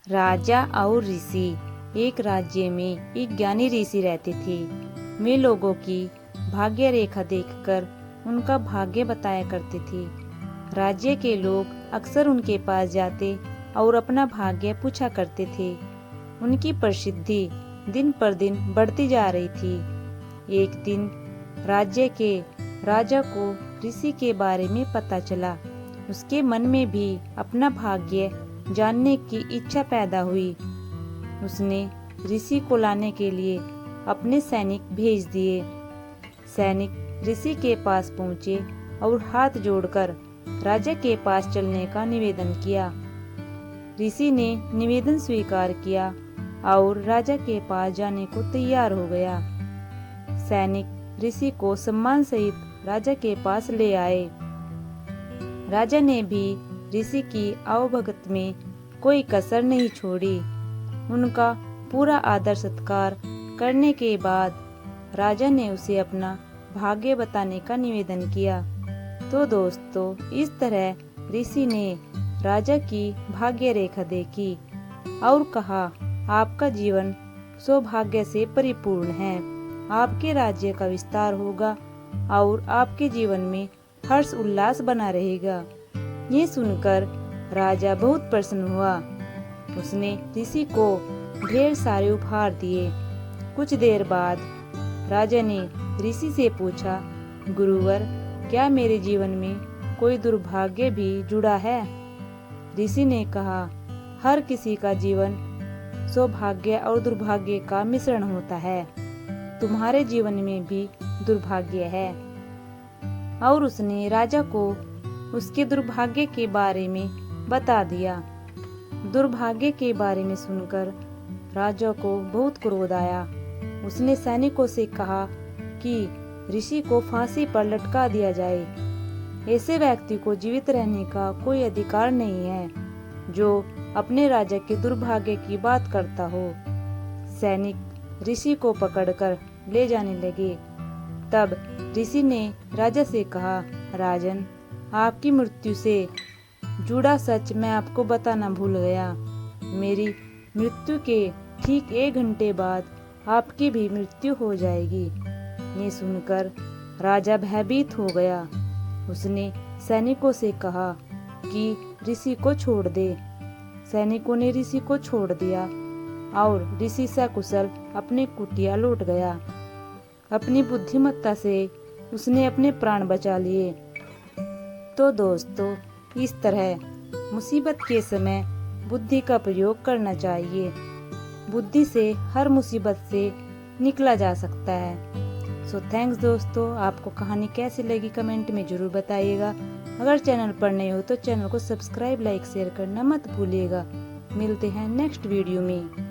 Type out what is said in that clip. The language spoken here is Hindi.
राजा और ऋषि। एक राज्य में एक ज्ञानी ऋषि रहते थे। वे लोगों की भाग्य रेखा देखकर उनका भाग्य बताया करते थे। राज्य के लोग अक्सर उनके पास जाते और अपना भाग्य पूछा करते थे। उनकी प्रसिद्धि दिन पर दिन बढ़ती जा रही थी। एक दिन राज्य के राजा को ऋषि के बारे में पता चला। उसके मन में भी अपना भाग्य जानने की इच्छा पैदा हुई। उसने ऋषि को लाने के लिए अपने सैनिक भेज दिए। सैनिक ऋषि के पास पहुंचे और हाथ जोड़कर राजा के पास चलने का निवेदन किया। ऋषि ने निवेदन स्वीकार किया और राजा के पास जाने को तैयार हो गया। सैनिक ऋषि को सम्मान सहित राजा के पास ले आए। राजा ने भी ऋषि की आवभगत में कोई कसर नहीं छोड़ी। उनका पूरा आदर सत्कार करने के बाद राजा ने उसे अपना भाग्य बताने का निवेदन किया। तो दोस्तों, इस तरह ऋषि ने राजा की भाग्य रेखा देखी और कहा, आपका जीवन सौभाग्य से परिपूर्ण है। आपके राज्य का विस्तार होगा और आपके जीवन में हर्ष उल्लास बना रहेगा। ये सुनकर राजा बहुत प्रसन्न हुआ। उसने ऋषि को ढेर सारे उपहार दिए। कुछ देर बाद राजा ने ऋषि से पूछा, गुरुवर, क्या मेरे जीवन में कोई दुर्भाग्य भी जुड़ा है? ऋषि ने कहा, हर किसी का जीवन सौभाग्य और दुर्भाग्य का मिश्रण होता है। तुम्हारे जीवन में भी दुर्भाग्य है। और उसने राजा को उसके दुर्भाग्य के बारे में बता दिया। दुर्भाग्य के बारे में सुनकर राजा को बहुत क्रोध आया। उसने सैनिकों से कहा कि ऋषि को फांसी पर लटका दिया जाए। ऐसे व्यक्ति को जीवित रहने का कोई अधिकार नहीं है जो अपने राजा के दुर्भाग्य की बात करता हो। सैनिक ऋषि को पकड़कर ले जाने लगे। तब ऋषि ने राजा से कहा, राजन, आपकी मृत्यु से जुड़ा सच मैं आपको बताना भूल गया। मेरी मृत्यु के ठीक 1 घंटे बाद आपकी भी मृत्यु हो जाएगी। ये सुनकर राजा भयभीत हो गया। उसने सैनिकों से कहा कि ऋषि को छोड़ दे। सैनिकों ने ऋषि को छोड़ दिया और ऋषि सकुशल अपने कुटिया लौट गया। अपनी बुद्धिमत्ता से उसने अपने प्राण बचा लिए। तो दोस्तों, इस तरह मुसीबत के समय बुद्धि का प्रयोग करना चाहिए। बुद्धि से हर मुसीबत से निकला जा सकता है। सो थैंक्स दोस्तों। आपको कहानी कैसी लगी कमेंट में जरूर बताइएगा। अगर चैनल पर नए हो तो चैनल को सब्सक्राइब, लाइक, शेयर करना मत भूलिएगा। मिलते हैं नेक्स्ट वीडियो में।